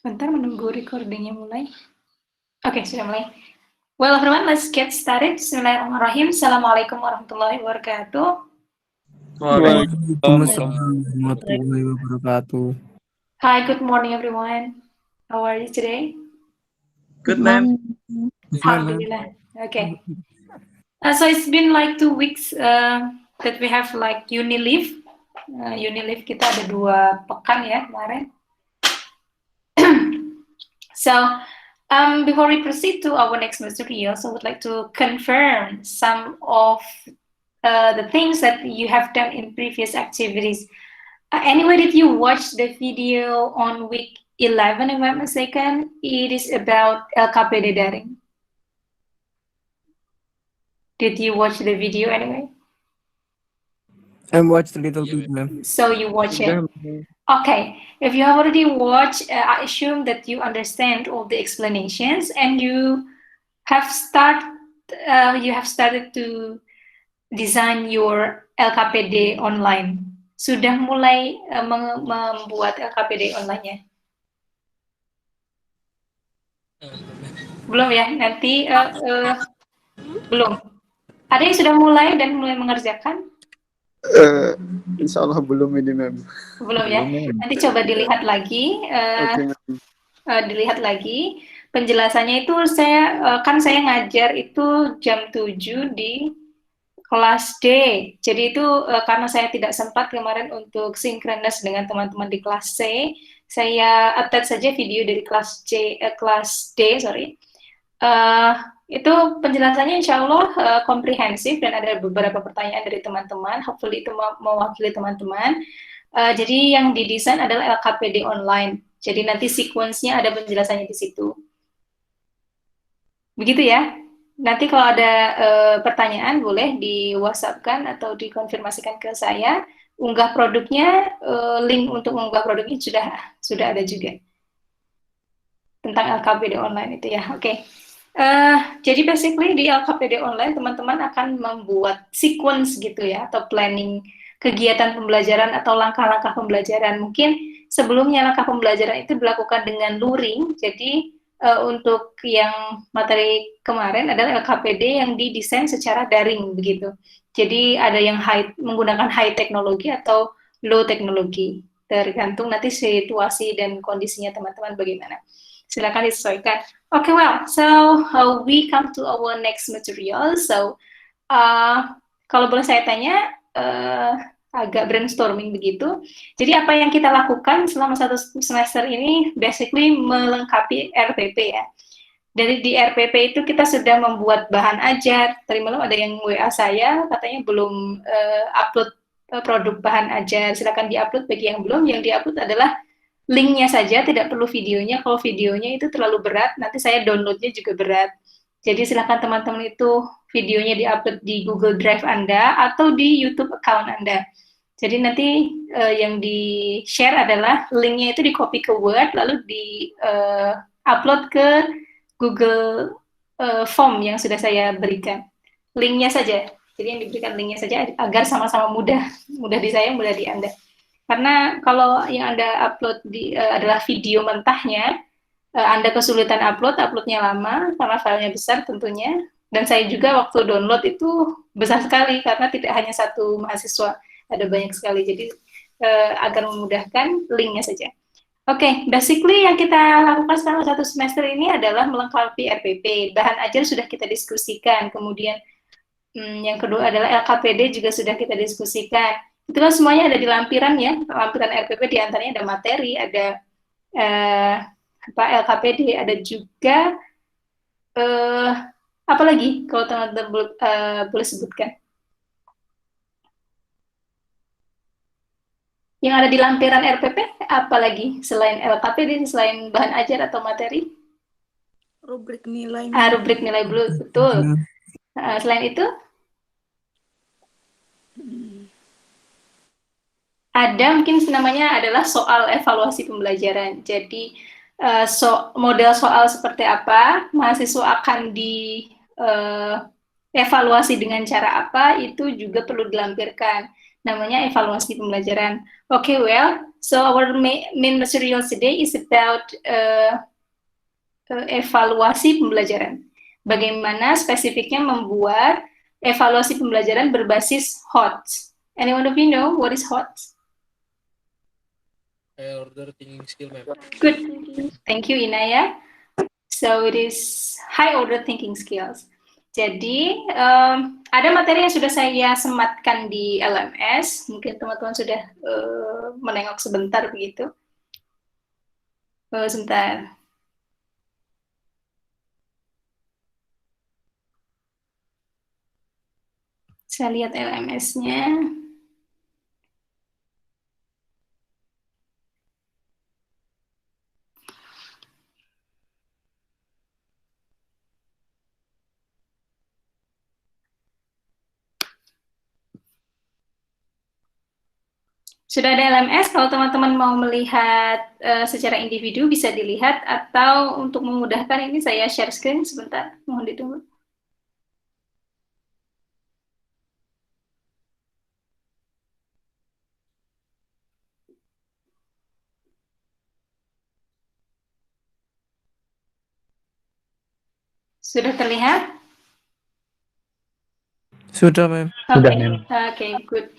Bentar menunggu recordingnya mulai. Oke, sudah mulai. Well, everyone, let's get started. Bismillahirrahmanirrahim. Assalamualaikum warahmatullahi wabarakatuh. Waalaikumsalam warahmatullahi wabarakatuh. Hi, good morning, everyone. How are you today? Good, ma'am. Alhamdulillah. Okay. So it's been like 2 weeks that we have like uni leave. Uni leave kita ada 2 pekan ya kemarin. So before we proceed to our next materials, I would like to confirm some of the things that you have done in previous activities. Anyway, did you watch the video on week 11, if I'm not mistaken? It is about LKPD daring. Did you watch the video anyway? I watched a little bit, ma'am. So you watch it? Okay, if you have already watched, I assume that you understand all the explanations and you have started to design your LKPD online. Sudah mulai membuat LKPD online-nya? Belum ya? Nanti belum. Ada yang sudah mulai dan mulai mengerjakan? Insya Allah belum ini, ma'am. Belum ya? Nanti coba dilihat lagi. Dilihat lagi penjelasannya itu saya ngajar itu jam 7 di kelas D. Jadi itu karena saya tidak sempat kemarin untuk sinkronis dengan teman-teman di kelas C, saya attach saja video dari kelas D, sorry. Itu penjelasannya insya Allah komprehensif dan ada beberapa pertanyaan dari teman-teman. Hopefully itu mewakili teman-teman. Jadi yang didesain adalah LKPD online. Jadi nanti sequence-nya ada penjelasannya di situ. Begitu ya. Nanti kalau ada pertanyaan boleh di WhatsApp-kan atau dikonfirmasikan ke saya. Unggah produknya, link untuk mengunggah produknya sudah ada juga. Tentang LKPD online itu ya. Oke. Jadi basically di LKPD online teman-teman akan membuat sequence gitu ya, atau planning kegiatan pembelajaran atau langkah-langkah pembelajaran. Mungkin sebelumnya langkah pembelajaran itu dilakukan dengan luring, jadi untuk yang materi kemarin adalah LKPD yang didesain secara daring begitu. Jadi ada yang menggunakan high teknologi atau low teknologi, tergantung nanti situasi dan kondisinya teman-teman bagaimana. Silakan disesuaikan. Okay, well, so we come to our next material. So kalau boleh saya tanya, agak brainstorming begitu. Jadi apa yang kita lakukan selama 1 semester ini basically melengkapi RPP ya. Dari di RPP itu kita sudah membuat bahan ajar. Tadi malam ada yang WA saya katanya belum upload produk bahan ajar. Silakan diupload bagi yang belum. Yang diupload adalah linknya saja, tidak perlu videonya. Kalau videonya itu terlalu berat, nanti saya downloadnya juga berat. Jadi silakan teman-teman itu videonya diupload di Google Drive Anda atau di YouTube account Anda. Jadi nanti yang di-share adalah linknya itu di-copy ke Word, lalu di-upload ke Google Form yang sudah saya berikan. Linknya saja. Jadi yang diberikan linknya saja agar sama-sama mudah di saya, mudah di Anda. Karena kalau yang Anda upload adalah video mentahnya, Anda kesulitan uploadnya lama, karena filenya besar tentunya, dan saya juga waktu download itu besar sekali, karena tidak hanya satu mahasiswa, ada banyak sekali, jadi agar memudahkan linknya saja. Oke, basically yang kita lakukan selama 1 semester ini adalah melengkapi RPP, bahan ajar sudah kita diskusikan, kemudian yang kedua adalah LKPD juga sudah kita diskusikan. Itu kan semuanya ada di lampiran ya, lampiran RPP diantaranya ada materi, ada LKPD, ada juga apa lagi kalau teman-teman boleh sebutkan? Yang ada di lampiran RPP apa lagi selain LKPD, selain bahan ajar atau materi? Rubrik nilai. Rubrik nilai betul. Selain itu? Ada mungkin namanya adalah soal evaluasi pembelajaran. Jadi model soal seperti apa, mahasiswa akan dievaluasi dengan cara apa, itu juga perlu dilampirkan. namanya evaluasi pembelajaran. Okay, well, so our main material today is about evaluasi pembelajaran. Bagaimana spesifiknya membuat evaluasi pembelajaran berbasis HOT. Anyone of you know what is HOT? High order thinking skill, ma'am. Good. Thank you, Inaya. So it is high order thinking skills. Jadi ada materi yang sudah saya sematkan di LMS. Mungkin teman-teman sudah menengok sebentar begitu. Sebentar. Saya lihat LMS-nya. Sudah ada LMS, kalau teman-teman mau melihat secara individu bisa dilihat, atau untuk memudahkan ini saya share screen sebentar, mohon ditunggu. Sudah terlihat? Sudah, ma'am. Sudah, ma'am. Oke, good.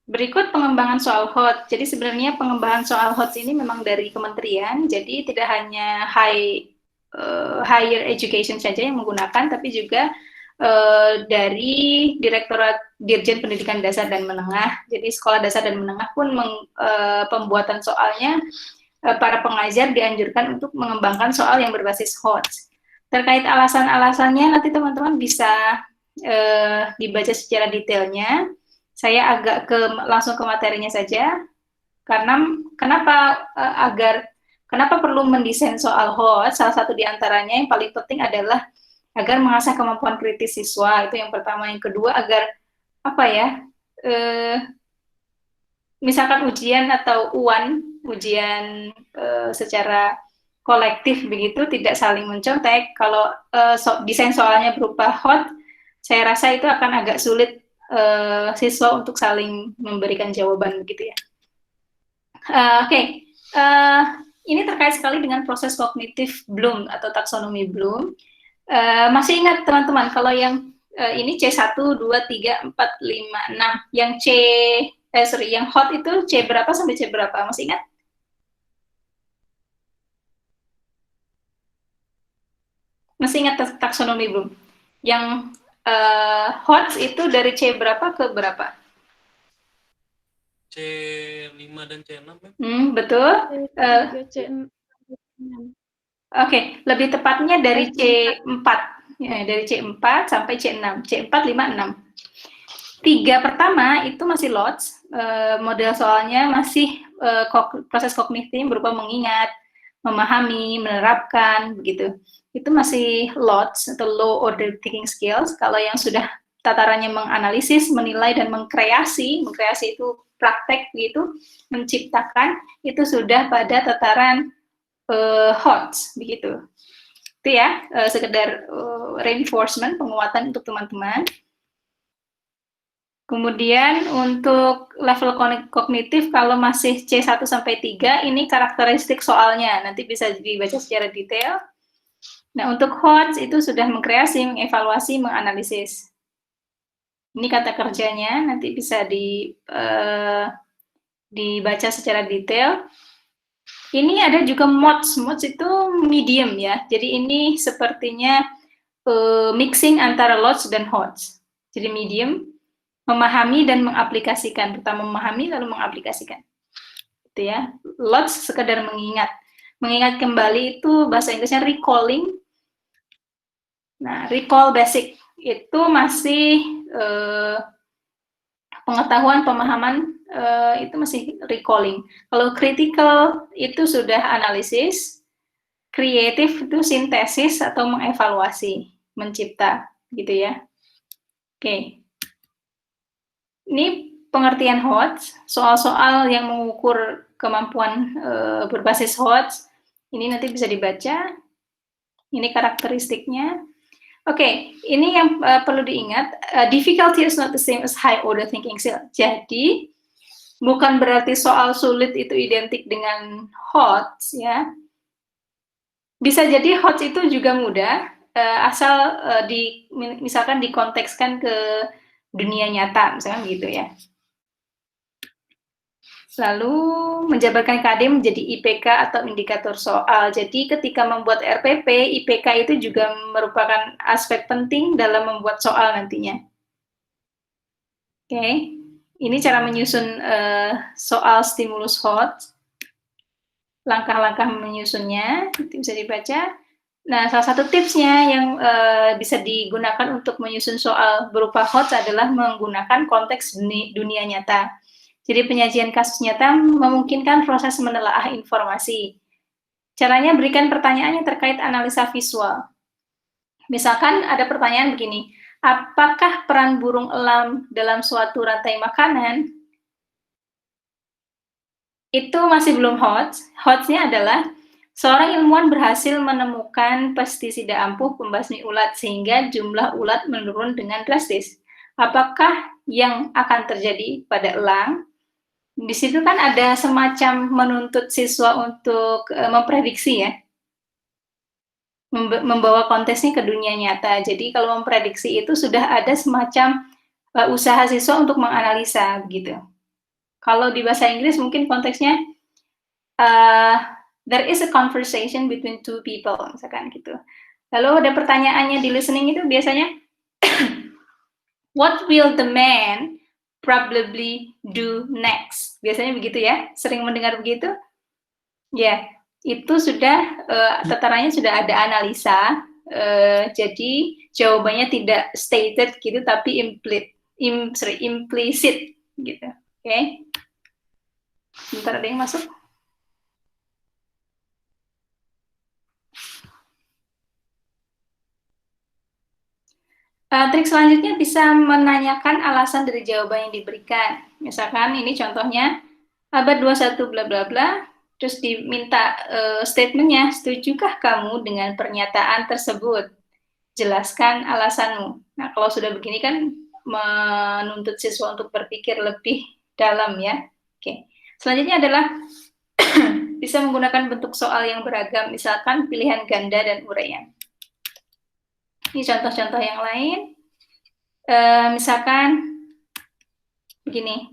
Berikut pengembangan soal HOT. Jadi sebenarnya pengembangan soal HOT ini memang dari kementerian, jadi tidak hanya higher education saja yang menggunakan, tapi juga dari Direktorat Dirjen Pendidikan Dasar dan Menengah. Jadi sekolah dasar dan menengah pun pembuatan soalnya para pengajar dianjurkan untuk mengembangkan soal yang berbasis HOT. Terkait alasan-alasannya nanti teman-teman bisa dibaca secara detailnya. Saya agak langsung ke materinya saja. Karena kenapa perlu mendesain soal HOT? Salah satu diantaranya yang paling penting adalah agar mengasah kemampuan kritis siswa, itu yang pertama. Yang kedua agar misalkan ujian atau ujian secara kolektif begitu tidak saling mencontek. Kalau desain soalnya berupa HOT, saya rasa itu akan agak sulit siswa untuk saling memberikan jawaban begitu ya. Oke. Ini terkait sekali dengan proses kognitif Bloom atau taksonomi Bloom. Masih ingat teman-teman kalau yang ini C1, 2, 3, 4, 5, 6. Yang yang HOT itu C berapa sampai C berapa? Masih ingat? Masih ingat taksonomi Bloom? Yang HOT itu dari C berapa ke berapa? C5 dan C6, ya? Betul. C6. Oke, lebih tepatnya dari C4. Ya, dari C4 sampai C6. C4, 5, 6. 3 pertama itu masih LOTS. Model soalnya masih proses kognitif berupa mengingat, memahami, menerapkan, begitu. Itu masih LOTS atau low order thinking skills. Kalau yang sudah tatarannya menganalisis, menilai, dan mengkreasi itu praktek gitu, menciptakan, itu sudah pada tataran HOT, begitu. Itu ya, sekedar reinforcement, penguatan untuk teman-teman. Kemudian untuk level kognitif kalau masih C1 sampai 3 ini karakteristik soalnya, nanti bisa dibaca secara detail. Nah, untuk HOT itu sudah mengkreasi, mengevaluasi, menganalisis. Ini kata kerjanya, nanti bisa dibaca secara detail. Ini ada juga MODS. MODS itu medium ya. Jadi ini sepertinya mixing antara LOTS dan HOTS. Jadi medium, memahami dan mengaplikasikan. Pertama memahami lalu mengaplikasikan. Itu ya. LOTS sekedar mengingat. Mengingat kembali itu bahasa Inggrisnya recalling. Nah, recall basic itu masih pengetahuan, pemahaman itu masih recalling. Kalau critical itu sudah analisis, kreatif itu sintesis atau mengevaluasi, mencipta, gitu ya. Oke. Ini pengertian HOT, soal-soal yang mengukur kemampuan berbasis HOT, ini nanti bisa dibaca. Ini karakteristiknya. Oke, ini yang perlu diingat, difficulty is not the same as high order thinking skill. Jadi, bukan berarti soal sulit itu identik dengan HOTS, ya. Bisa jadi HOTS itu juga mudah, asal misalkan dikontekskan ke dunia nyata, misalkan gitu ya. Lalu menjabarkan KD menjadi IPK atau indikator soal. Jadi ketika membuat RPP, IPK itu juga merupakan aspek penting dalam membuat soal nantinya. Oke, ini cara menyusun soal stimulus HOT. Langkah-langkah menyusunnya, itu bisa dibaca. Nah, salah satu tipsnya yang bisa digunakan untuk menyusun soal berupa HOT adalah menggunakan konteks dunia nyata. Jadi penyajian kasus nyata memungkinkan proses menelaah informasi. Caranya berikan pertanyaan yang terkait analisa visual. Misalkan ada pertanyaan begini, apakah peran burung elang dalam suatu rantai makanan? Itu masih belum HOTS. HOTS-nya adalah seorang ilmuwan berhasil menemukan pestisida ampuh pembasmi ulat sehingga jumlah ulat menurun dengan drastis. Apakah yang akan terjadi pada elang? Di situ kan ada semacam menuntut siswa untuk memprediksi ya, membawa konteksnya ke dunia nyata. Jadi kalau memprediksi itu sudah ada semacam usaha siswa untuk menganalisa gitu. Kalau di bahasa Inggris mungkin konteksnya there is a conversation between two people, misalkan gitu. Lalu ada pertanyaannya di listening itu biasanya what will the man probably do next? Biasanya begitu ya, sering mendengar begitu. Ya, itu sudah tatarannya sudah ada analisa, jadi jawabannya tidak stated gitu, tapi implicit gitu. Oke. Sebentar ada yang masuk. Trik selanjutnya bisa menanyakan alasan dari jawaban yang diberikan. Misalkan ini contohnya abad 21 bla bla bla, terus diminta statementnya, setujukah kamu dengan pernyataan tersebut? Jelaskan alasanmu. Nah, kalau sudah begini kan menuntut siswa untuk berpikir lebih dalam ya. Oke. Selanjutnya adalah bisa menggunakan bentuk soal yang beragam, misalkan pilihan ganda dan uraian. Ini contoh-contoh yang lain. Misalkan begini.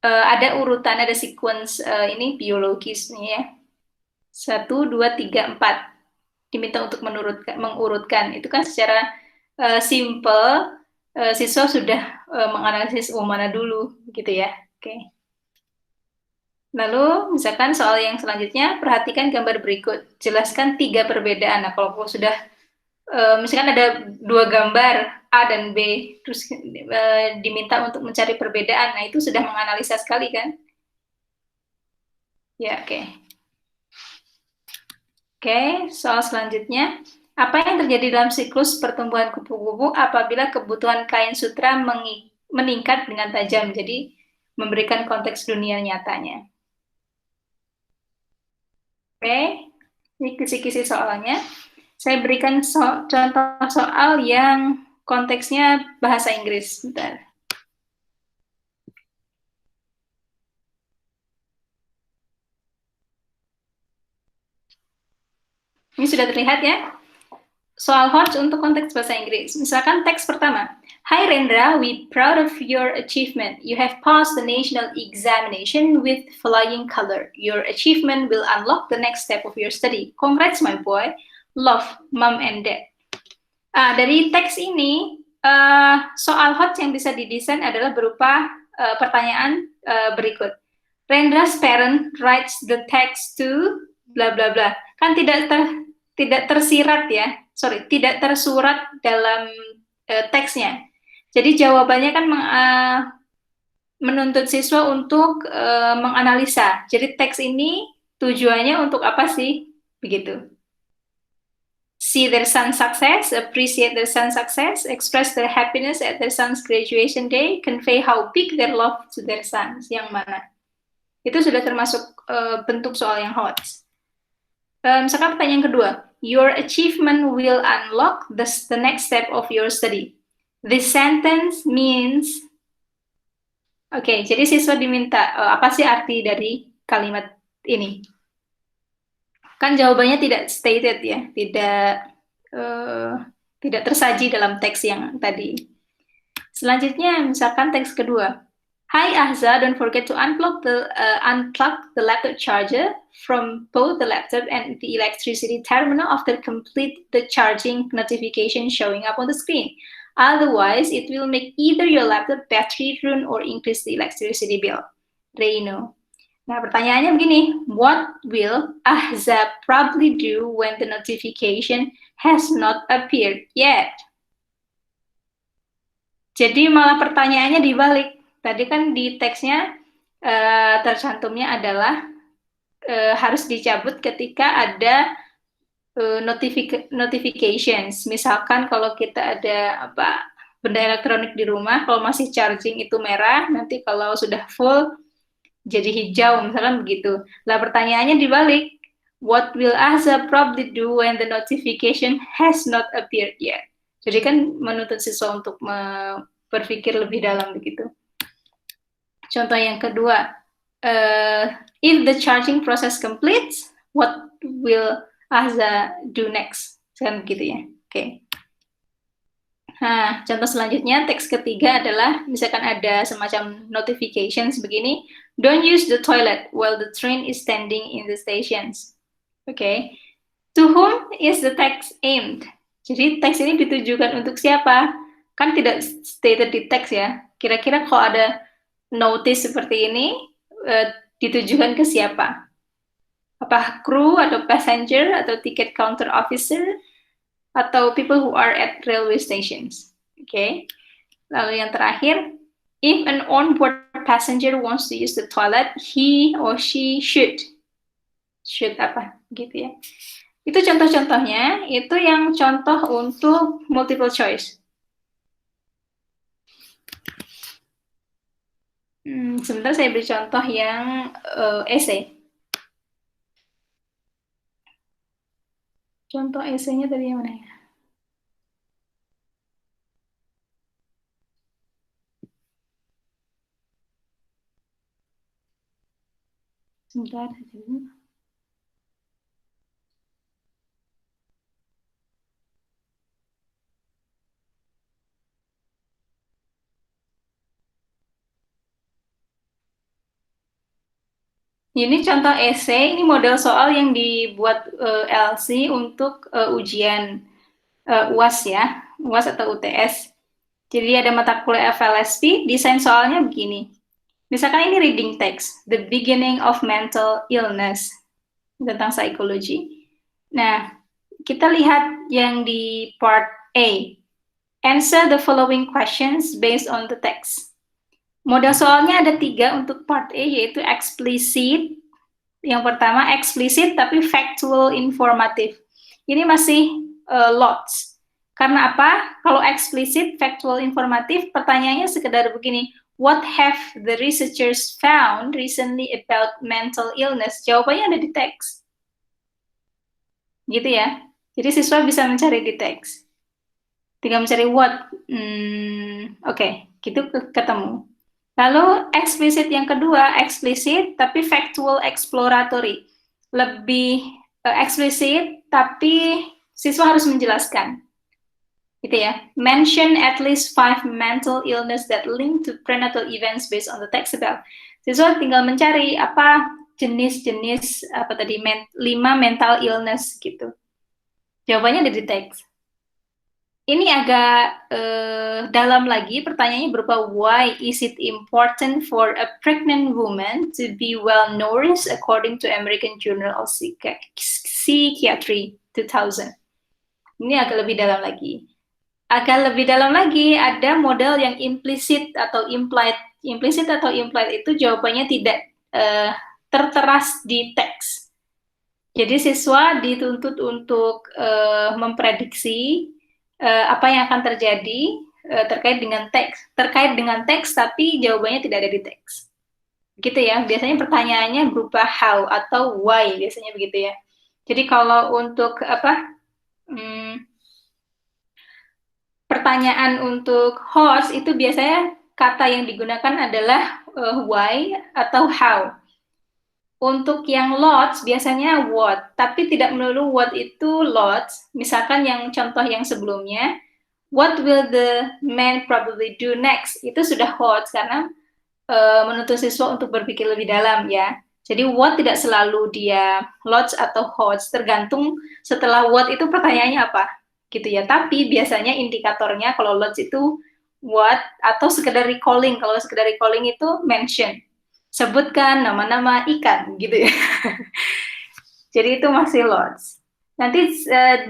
Ada urutan, ada sequence ini biologis nih ya. 1, 2, 3, 4. Diminta untuk mengurutkan. Itu kan secara simple siswa sudah menganalisis mana dulu gitu ya. Oke. Lalu misalkan soal yang selanjutnya, perhatikan gambar berikut. Jelaskan 3 perbedaan. Nah, kalau sudah misalkan ada 2 gambar A dan B, terus diminta untuk mencari perbedaan, nah itu sudah menganalisa sekali kan? Ya, oke. Oke, soal selanjutnya, apa yang terjadi dalam siklus pertumbuhan kupu-kupu apabila kebutuhan kain sutra meningkat dengan tajam? Jadi memberikan konteks dunia nyatanya. Oke, ini kisi-kisi soalnya. Saya berikan contoh soal yang konteksnya bahasa Inggris. Bentar. Ini sudah terlihat ya? Soal HOTS untuk konteks bahasa Inggris. Misalkan teks pertama. Hi Rendra, we proud of your achievement. You have passed the national examination with flying color. Your achievement will unlock the next step of your study. Congrats my boy. Love, mom and dad. Dari teks ini, soal HOTS yang bisa didesain adalah berupa pertanyaan berikut. Rendra's parent writes the text to bla bla bla. Kan tidak tersirat ya, tidak tersurat dalam teksnya. Jadi jawabannya kan menuntut siswa untuk menganalisa. Jadi teks ini tujuannya untuk apa sih? Begitu. See their son's success, appreciate their son's success, express their happiness at their son's graduation day, convey how big their love to their sons. Yang mana? Itu sudah termasuk bentuk soal yang HOTS. Misalkan pertanyaan kedua, your achievement will unlock the next step of your study. This sentence means, oke, jadi siswa diminta, apa sih arti dari kalimat ini? Kan jawabannya tidak stated ya, tidak tersaji dalam teks yang tadi. Selanjutnya, misalkan teks kedua. Hi Ahza, don't forget to unplug the laptop charger from both the laptop and the electricity terminal after complete the charging notification showing up on the screen. Otherwise, it will make either your laptop battery run or increase the electricity bill. Reino. Nah, pertanyaannya begini, what will Ahza probably do when the notification has not appeared yet? Jadi malah pertanyaannya dibalik. Tadi kan di teksnya tercantumnya adalah harus dicabut ketika ada notifications. Misalkan kalau kita ada benda elektronik di rumah, kalau masih charging itu merah, nanti kalau sudah full jadi hijau, misalkan begitu. Lah pertanyaannya dibalik, what will Ahza probably do when the notification has not appeared yet? Jadi kan menuntut siswa untuk berpikir lebih dalam begitu. Contoh yang kedua, if the charging process completes, what will Ahza do next? Kan begitu ya. Oke. Nah, contoh selanjutnya, teks ketiga adalah, misalkan ada semacam notifications begini, don't use the toilet while the train is standing in the stations. Oke. To whom is the text aimed? Jadi teks ini ditujukan untuk siapa? Kan tidak stated di teks ya. Kira-kira kalau ada notice seperti ini, ditujukan ke siapa? Apa kru atau passenger atau ticket counter officer atau people who are at railway stations? Oke. Lalu yang terakhir, if an onboard passenger wants to use the toilet, he or she should apa? Gitu ya. Itu contoh-contohnya, itu yang contoh untuk multiple choice. Sebentar saya beri contoh yang essay. Contoh essay-nya tadi yang mana ya? Sebentar. Ini contoh essay, ini model soal yang dibuat LC untuk ujian UAS ya, UAS atau UTS. Jadi ada mata kuliah FLSP, desain soalnya begini. Misalkan ini reading text, The Beginning of Mental Illness, tentang psikologi. Nah, kita lihat yang di part A. Answer the following questions based on the text. Model soalnya ada 3 untuk part A, yaitu explicit. Yang pertama explicit tapi factual informative. Ini masih lots. Karena apa? Kalau explicit, factual informative, pertanyaannya sekedar begini, what have the researchers found recently about mental illness? Jawabannya ada di teks. Gitu ya. Jadi siswa bisa mencari di teks. Tinggal mencari what. Oke, gitu ketemu. Lalu explicit yang kedua, explicit tapi factual exploratory. Lebih explicit tapi siswa harus menjelaskan. Gitu ya. Mention at least 5 mental illness that link to prenatal events based on the text above. Siswa tinggal mencari apa jenis-jenis 5 mental illness gitu. Jawabannya ada di teks. Ini agak dalam lagi, pertanyaannya berupa why is it important for a pregnant woman to be well nourished according to American Journal of Psychiatry 2000. Ini agak lebih dalam lagi. Agak lebih dalam lagi ada model yang implicit atau implied. Implicit atau implied itu jawabannya tidak terteras di teks. Jadi siswa dituntut untuk memprediksi apa yang akan terjadi terkait dengan teks, tapi jawabannya tidak ada di teks. Gitu ya, biasanya pertanyaannya berupa how atau why, biasanya begitu ya. Jadi kalau untuk Hmm, pertanyaan untuk host itu biasanya kata yang digunakan adalah why atau how. Untuk yang lots biasanya what, tapi tidak melulu what itu lots. Misalkan yang contoh yang sebelumnya, what will the man probably do next? Itu sudah host karena menuntut siswa untuk berpikir lebih dalam ya. Jadi what tidak selalu dia lots atau host, tergantung setelah what itu pertanyaannya apa gitu ya. Tapi biasanya indikatornya kalau lots itu what atau sekedar recalling. Kalau sekedar recalling itu mention. Sebutkan nama-nama ikan gitu ya. Jadi itu masih lots. Nanti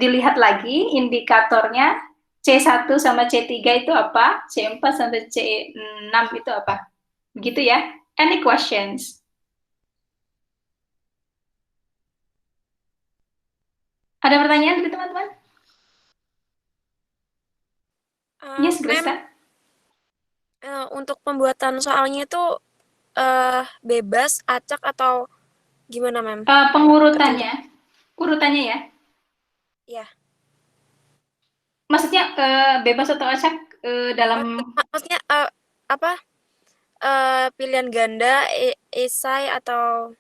dilihat lagi indikatornya C1 sama C3 itu apa, C4 sampai C6 itu apa. Begitu ya. Any questions? Ada pertanyaan dari teman-teman? Yes, Ma'am, Gresta. untuk pembuatan soalnya itu bebas, acak, atau gimana, Ma'am? Pengurutannya, urutannya ya. Ya. Maksudnya bebas atau acak dalam Maksudnya apa? Pilihan ganda, esai, atau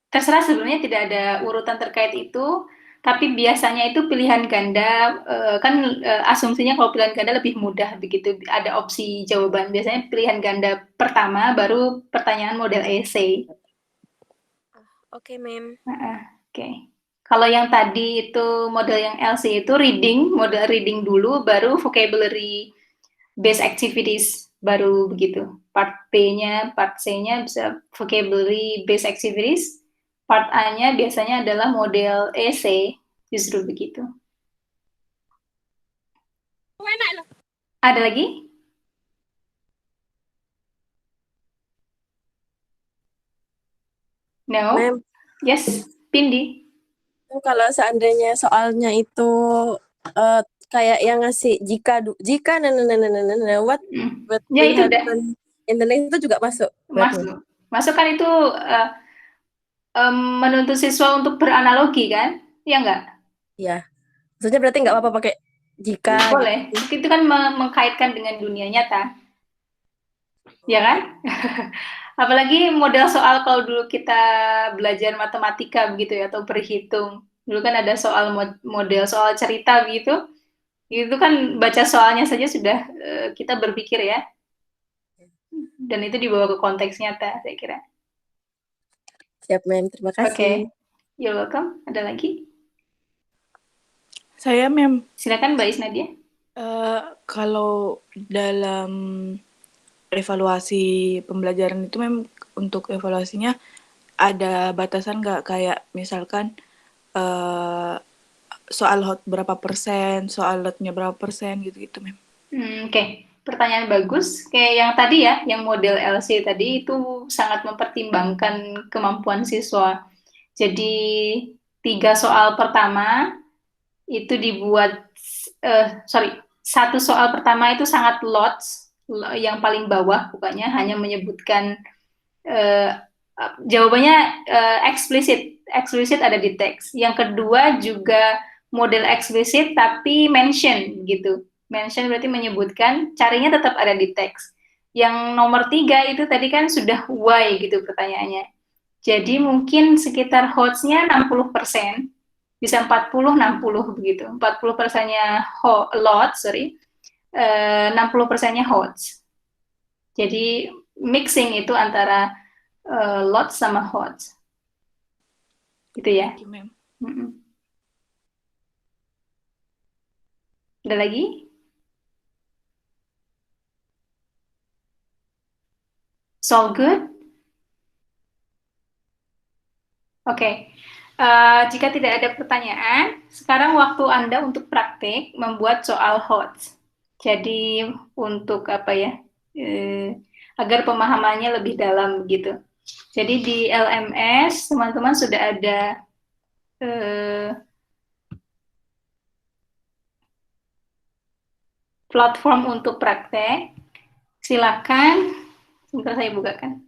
terserah, sebenarnya tidak ada urutan terkait itu, tapi biasanya itu pilihan ganda, kan asumsinya kalau pilihan ganda lebih mudah begitu, ada opsi jawaban. Biasanya pilihan ganda pertama, baru pertanyaan model essay. Oke, Ma'am. Oke. Kalau yang tadi itu model yang LC itu reading, model reading dulu, baru vocabulary based activities, baru begitu. Part B-nya, part C-nya bisa vocabulary based activities. Part A-nya biasanya adalah model essay, justru begitu. Ada lagi? No? Ma'am, Yes, Pindi. kalau seandainya soalnya itu kayak yang ngasih jika what Ya will itu udah happen in the next itu juga masuk. masuk. Masuk kan itu menuntut siswa untuk beranalogi kan? Ya enggak? Ya, maksudnya berarti nggak apa-apa pakai jika. Boleh. Itu kan mengkaitkan dengan dunia nyata. Ya kan? Apalagi model soal kalau dulu kita belajar matematika begitu ya, atau berhitung. Dulu kan ada soal model soal cerita begitu. Itu kan baca soalnya saja sudah kita berpikir ya. Dan itu dibawa ke konteks nyata, saya kira. Siap, Ma'am. Terima kasih. Oke. You're welcome. Ada lagi? Saya, Mem, Silakan Mbak Isnadia. kalau dalam evaluasi pembelajaran itu memang untuk evaluasinya ada batasan nggak, kayak misalkan soal hot berapa persen, soal lotnya berapa persen gitu-gitu, Mem. Oke. Pertanyaan bagus. Kayak yang tadi ya, yang model LC tadi itu sangat mempertimbangkan kemampuan siswa. Jadi 3 soal pertama itu dibuat, satu soal pertama itu sangat lots, yang paling bawah pokoknya hanya menyebutkan jawabannya eksplisit ada di teks. Yang kedua juga model eksplisit tapi mention gitu. Mention berarti menyebutkan, carinya tetap ada di teks. Yang nomor 3 itu tadi kan sudah why gitu pertanyaannya. Jadi mungkin sekitar hots-nya 60%, bisa 40-60 begitu. 40%-nya lots, 60%-nya hots. Jadi mixing itu antara lots sama hots. Gitu ya. Thank you, Mem. Ada lagi? So good? Oke. Jika tidak ada pertanyaan, sekarang waktu Anda untuk praktik membuat soal HOTS. Jadi untuk apa ya? Agar pemahamannya lebih dalam begitu. Jadi di LMS teman-teman sudah ada platform untuk praktek. Silakan, sebentar saya bukakan.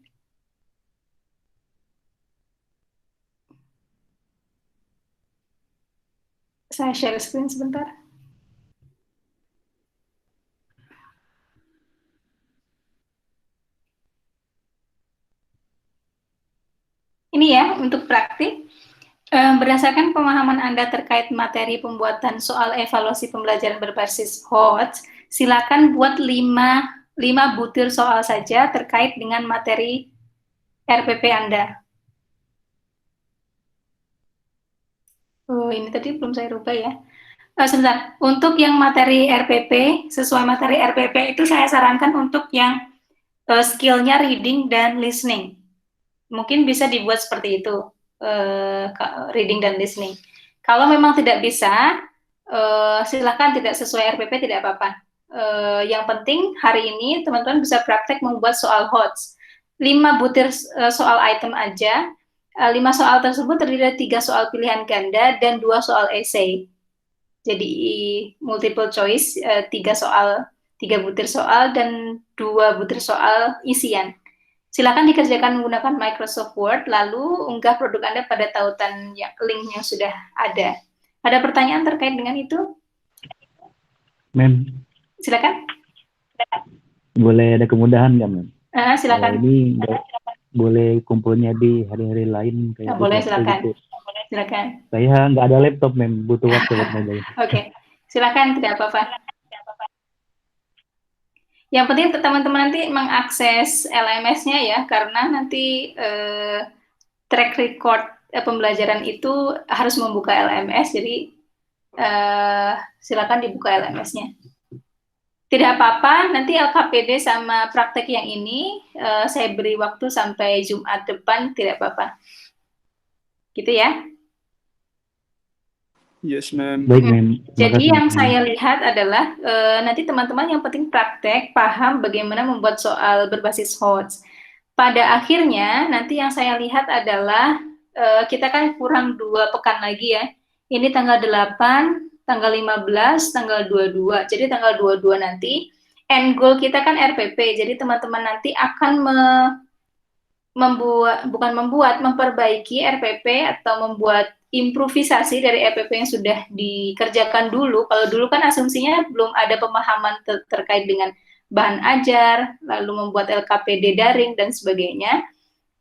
Saya share screen sebentar. Ini ya, untuk praktik. Berdasarkan pemahaman Anda terkait materi pembuatan soal evaluasi pembelajaran berbasis HOTS, silakan buat 5 butir soal saja terkait dengan materi RPP Anda. Oh, ini tadi belum saya rubah ya. Sebentar, untuk yang materi RPP, sesuai materi RPP itu saya sarankan untuk yang skill-nya reading dan listening. Mungkin bisa dibuat seperti itu, reading dan listening. Kalau memang tidak bisa, silakan tidak sesuai RPP, tidak apa-apa. Yang penting hari ini teman-teman bisa praktek membuat soal HOTS. 5 butir soal item aja. 5 soal tersebut terdiri dari 3 soal pilihan ganda dan 2 soal essay. Jadi multiple choice, 3 butir soal dan 2 butir soal isian. Silakan dikerjakan menggunakan Microsoft Word, lalu unggah produk Anda pada tautan link yang sudah ada. Ada pertanyaan terkait dengan itu? Mem, Silakan. boleh ada kemudahan nggak, Mem? Silakan. Ini boleh kumpulnya di hari-hari lain kayak boleh, Sabtu silakan. gitu. Silakan. Saya nggak ada laptop, Mem, butuh waktu buat nyobain. Oke, silakan, tidak apa-apa. Yang penting teman-teman nanti mengakses LMS-nya ya, karena nanti track record pembelajaran itu harus membuka LMS, jadi silakan dibuka LMS-nya. Tidak apa-apa, nanti LKPD sama praktek yang ini saya beri waktu sampai Jumat depan, tidak apa-apa. Gitu ya. Yes, ma'am. Baik, Mem. Jadi Makasih, yang Mem. saya lihat adalah nanti teman-teman yang penting praktek, paham bagaimana membuat soal berbasis HOTS. Pada akhirnya nanti yang saya lihat adalah kita kan kurang 2 pekan lagi ya. Ini tanggal 8, tanggal 15, tanggal 22. Jadi tanggal 22 nanti end goal kita kan RPP. Jadi teman-teman nanti akan memperbaiki RPP atau membuat improvisasi dari RPP yang sudah dikerjakan dulu. Kalau dulu kan asumsinya belum ada pemahaman terkait dengan bahan ajar, lalu membuat LKPD daring dan sebagainya.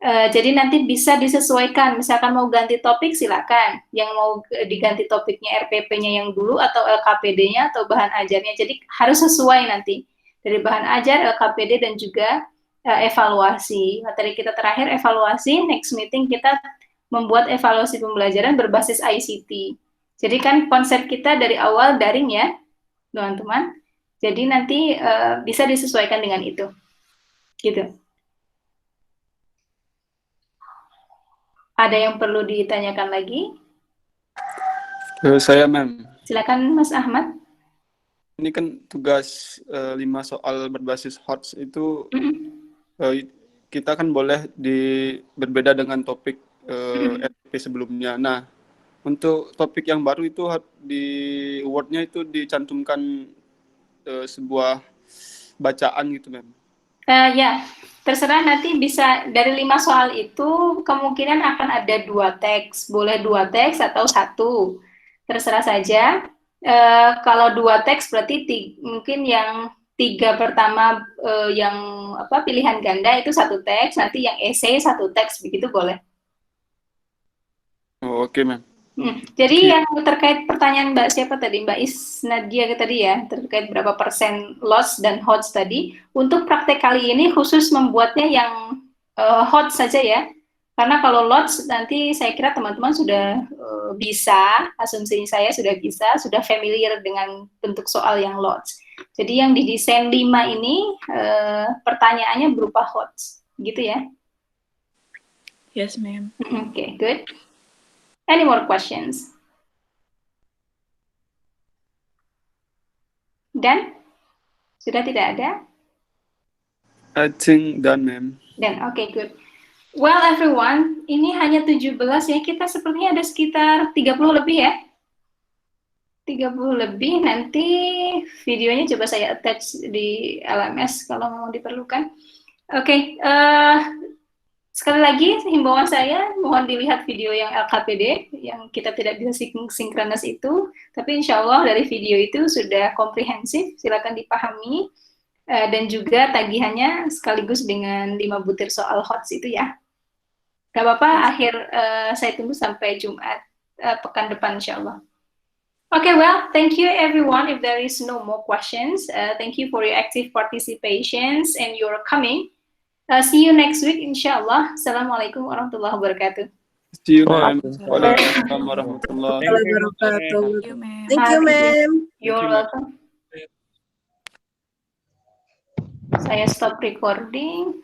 Jadi nanti bisa disesuaikan, misalkan mau ganti topik silakan, yang mau diganti topiknya RPP-nya yang dulu atau LKPD-nya atau bahan ajarnya. Jadi harus sesuai nanti dari bahan ajar, LKPD dan juga evaluasi. Materi kita terakhir evaluasi, next meeting kita membuat evaluasi pembelajaran berbasis ICT. Jadi kan konsep kita dari awal daring ya, teman-teman. Jadi nanti bisa disesuaikan dengan itu. Gitu. Ada yang perlu ditanyakan lagi? Saya, ma'am. Silakan Mas Ahmad. Ini kan tugas 5 soal berbasis HOTS itu kita kan boleh berbeda dengan topik RP sebelumnya. Nah, untuk topik yang baru itu di Word-nya itu dicantumkan sebuah bacaan gitu, ma'am. Ya, terserah nanti bisa dari 5 soal itu kemungkinan akan ada 2 teks, boleh 2 teks atau 1, terserah saja. Kalau 2 teks berarti mungkin yang 3 pertama yang pilihan ganda itu 1 teks, nanti yang essay 1 teks, begitu boleh. Oh, oke, ma'am. Jadi yang terkait pertanyaan Mbak siapa tadi, Mbak Isnadia tadi ya, terkait berapa persen loss dan HOTS tadi, untuk praktek kali ini khusus membuatnya yang HOTS saja ya, karena kalau lots nanti saya kira teman-teman sudah bisa, asumsi saya sudah familiar dengan bentuk soal yang lots. Jadi yang didesain 5 ini pertanyaannya berupa HOTS, gitu ya? Yes, ma'am. Okay, good. Any more questions? Dan? Sudah tidak ada? I think done, ma'am. Dan, okay, good. Well, everyone, ini hanya 17 ya. Kita sepertinya ada sekitar 30 lebih ya. 30 lebih, nanti videonya coba saya attach di LMS kalau mau diperlukan. Oke, Sekali lagi, himbauan saya, mohon dilihat video yang LKPD, yang kita tidak bisa sinkronis itu, tapi insya Allah dari video itu sudah komprehensif, silakan dipahami, dan juga tagihannya sekaligus dengan 5 butir soal HOTS itu ya. Gak apa-apa, akhir saya tunggu sampai Jumat pekan depan insya Allah. Okay, well, thank you everyone. If there is no more questions, thank you for your active participations and your coming. See you next week, inshallah. Assalamualaikum warahmatullahi wabarakatuh. See you, ma'am. Waalaikumsalam warahmatullahi wabarakatuh. Thank you, ma'am. Thank you, ma'am. You're welcome. Saya stop recording.